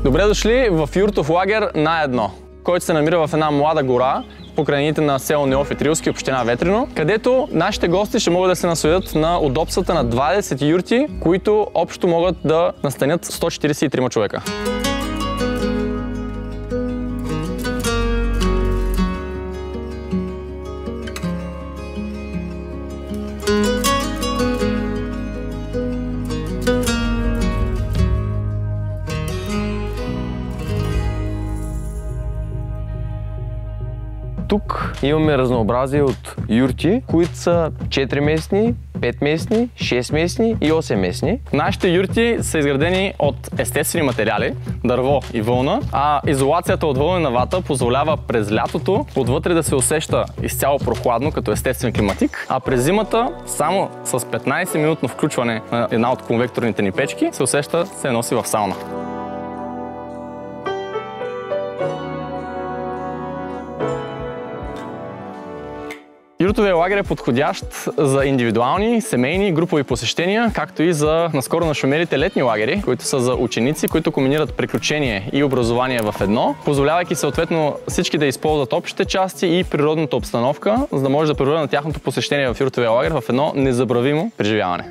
Добре дошли в юртов лагер на едно, който се намира в една млада гора по крайнините на село Неофит Рилски, община Ветрино, където нашите гости ще могат да се насладят на удобствата на 20 юрти, които общо могат да настанят 143 човека. Тук имаме разнообразие от юрти, които са 4 местни, 5 местни, 6 местни и 8 местни. Нашите юрти са изградени от естествени материали, дърво и вълна, а изолацията от вълнена вата позволява през лятото отвътре да се усеща изцяло прохладно като естествен климатик, а през зимата само с 15-минутно включване на една от конвекторните ни печки се усеща се носи в сауна. Юртовия лагер е подходящ за индивидуални, семейни и групови посещения, както и за наскоро нашумелите летни лагери, които са за ученици, които комбинират приключение и образование в едно, позволявайки съответно всички да използват общите части и природната обстановка, за да може да превърнат тяхното посещение в юртовия лагер в едно незабравимо преживяване.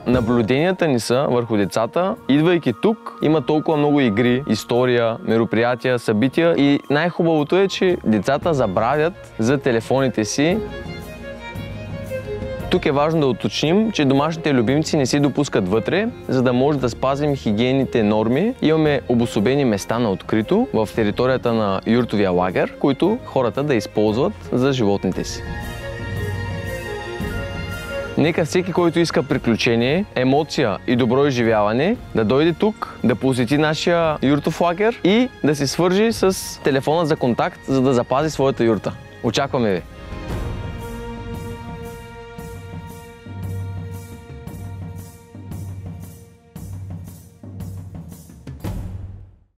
Наблюденията ни са върху децата. Идвайки тук, има толкова много игри, история, мероприятия, събития и най-хубавото е, че децата забравят за телефоните си. Тук е важно да уточним, че домашните любимци не си допускат вътре, за да може да спазим хигиенните норми. Имаме обособени места на открито в територията на юртовия лагер, които хората да използват за животните си. Нека всеки, който иска приключение, емоция и добро изживяване, да дойде тук, да посети нашия юртов лагер и да се свържи с телефона за контакт, за да запази своята юрта. Очакваме ви!